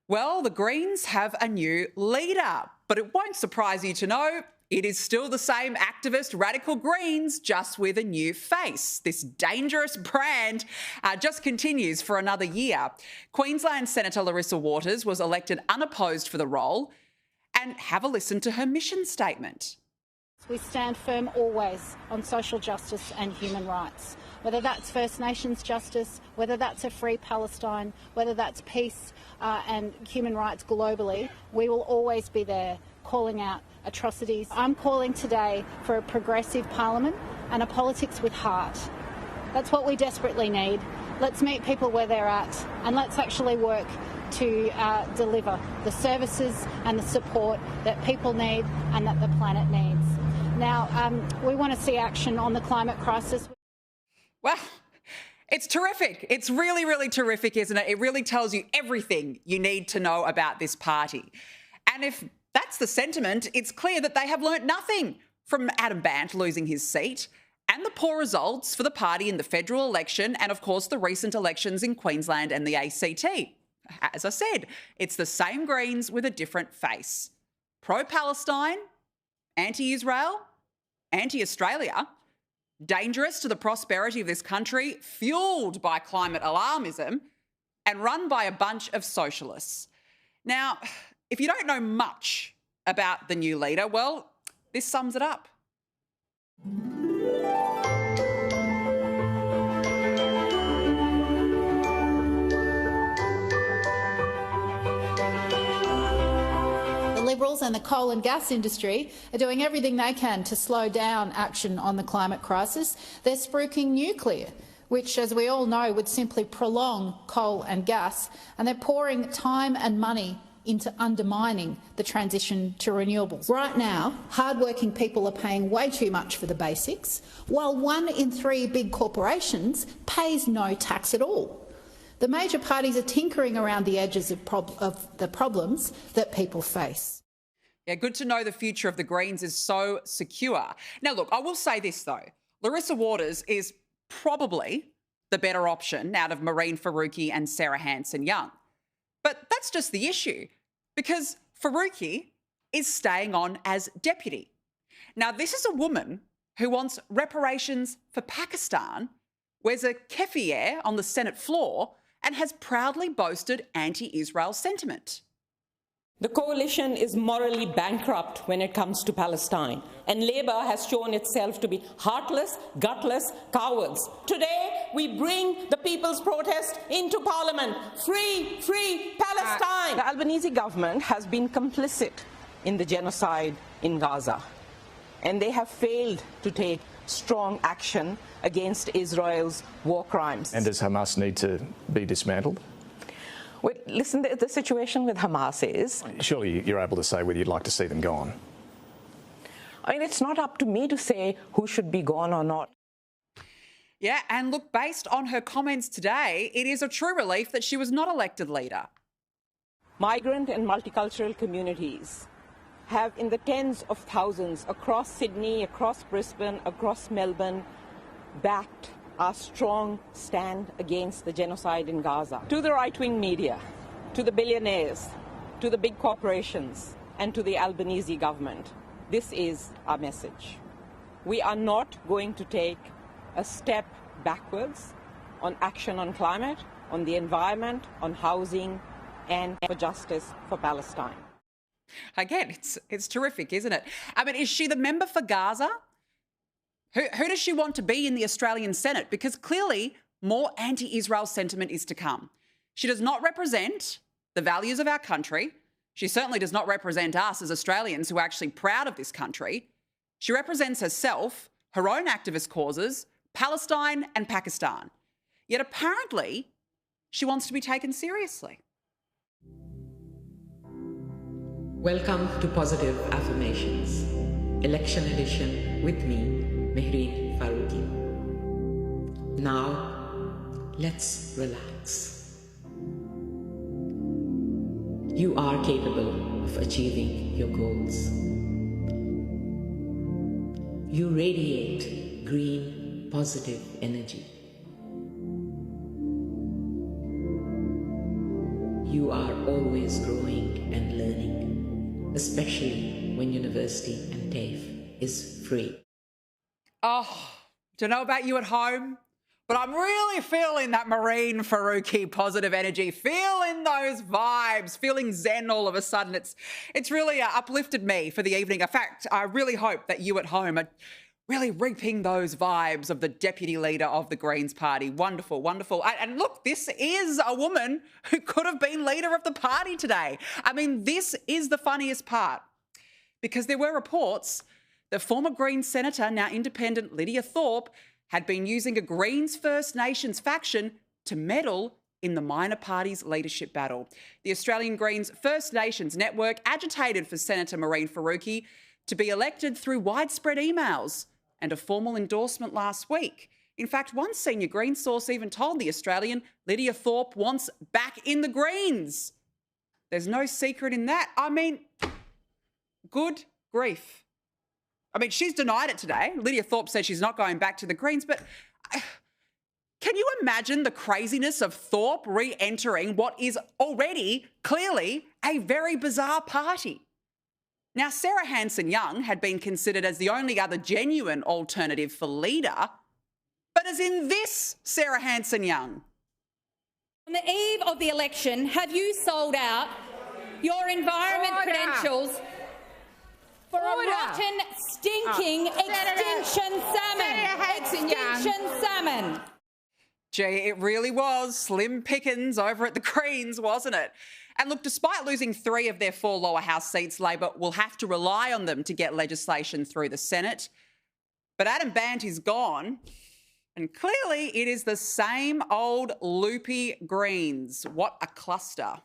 Well, the Greens have a new leader, but it won't surprise you to know it is still the same activist radical Greens, just with a new face. This dangerous brand just continues for another year. Queensland Senator Larissa Waters was elected unopposed for the role, and have a listen to her mission statement. We stand firm always on social justice and human rights, whether that's First Nations justice, whether that's a free Palestine, whether that's peace and human rights globally. We will always be there calling out atrocities. I'm calling today for a progressive parliament and a politics with heart. That's what we desperately need. Let's meet people where they're at and let's actually work to deliver the services and the support that people need and that the planet needs. Now, we want to see action on the climate crisis. Well, it's terrific. It's really, really terrific, isn't it? It really tells you everything you need to know about this party. And if that's the sentiment, it's clear that they have learnt nothing from Adam Bandt losing his seat and the poor results for the party in the federal election and, of course, the recent elections in Queensland and the ACT. As I said, it's the same Greens with a different face. Pro-Palestine, anti-Israel, anti-Australia, dangerous to the prosperity of this country, fuelled by climate alarmism, and run by a bunch of socialists. Now, if you don't know much about the new leader, well, this sums it up. Liberals and the coal and gas industry are doing everything they can to slow down action on the climate crisis. They're spruiking nuclear, which, as we all know, would simply prolong coal and gas, and they're pouring time and money into undermining the transition to renewables. Right now, hard-working people are paying way too much for the basics, while 1 in 3 big corporations pays no tax at all. The major parties are tinkering around the edges of the problems that people face. Yeah, good to know the future of the Greens is so secure. Now, look, I will say this, though. Larissa Waters is probably the better option out of Maureen Faruqi and Sarah Hanson-Young. But that's just the issue, because Faruqi is staying on as deputy. Now, this is a woman who wants reparations for Pakistan, wears a keffiyeh on the Senate floor, and has proudly boasted anti-Israel sentiment. The coalition is morally bankrupt when it comes to Palestine, and Labour has shown itself to be heartless, gutless cowards. Today, we bring the people's protest into Parliament. Free, free Palestine! The Albanese government has been complicit in the genocide in Gaza, and they have failed to take strong action against Israel's war crimes. And does Hamas need to be dismantled? Well, listen, the situation with Hamas is... Surely you're able to say whether you'd like to see them gone. I mean, it's not up to me to say who should be gone or not. Yeah, and look, based on her comments today, it is a true relief that she was not elected leader. Migrant and multicultural communities have, in the tens of thousands across Sydney, across Brisbane, across Melbourne, backed our strong stand against the genocide in Gaza. To the right-wing media, to the billionaires, to the big corporations, and to the Albanese government, this is our message. We are not going to take a step backwards on action on climate, on the environment, on housing, and for justice for Palestine. Again, it's terrific, isn't it? I mean, is she the member for Gaza? Who does she want to be in the Australian Senate? Because clearly more anti-Israel sentiment is to come. She does not represent the values of our country. She certainly does not represent us as Australians who are actually proud of this country. She represents herself, her own activist causes, Palestine and Pakistan. Yet apparently she wants to be taken seriously. Welcome to Positive Affirmations, Election Edition with me, Mehreen Faruqi. Now, let's relax. You are capable of achieving your goals. You radiate green, positive energy. You are always growing and learning, especially when university and TAFE is free. Oh, don't know about you at home, but I'm really feeling that Marine Faruqi positive energy, feeling those vibes, feeling zen all of a sudden. It's really uplifted me for the evening. In fact, I really hope that you at home are really reaping those vibes of the Deputy Leader of the Greens Party. Wonderful, wonderful. And look, this is a woman who could have been leader of the party today. I mean, this is the funniest part, because there were reports that former Greens Senator, now independent Lidia Thorpe, had been using a Greens First Nations faction to meddle in the minor party's leadership battle. The Australian Greens First Nations network agitated for Senator Marine Faruqi to be elected through widespread emails and a formal endorsement last week. In fact, one senior Greens source even told The Australian Lidia Thorpe wants back in the Greens. There's no secret in that. I mean, good grief. I mean, she's denied it today. Lidia Thorpe says she's not going back to the Greens, but can you imagine the craziness of Thorpe re-entering what is already clearly a very bizarre party? Now, Sarah Hanson-Young had been considered as the only other genuine alternative for leader, but as in this Sarah Hanson-Young. On the eve of the election, have you sold out your environment credentials for a rotten, stinking extinction salmon? Extinction salmon. Gee, it really was slim pickings over at the Greens, wasn't it? And look, despite losing 3 of their 4 lower house seats, Labor will have to rely on them to get legislation through the Senate. But Adam Bandt is gone, and clearly it is the same old loopy Greens. What a cluster.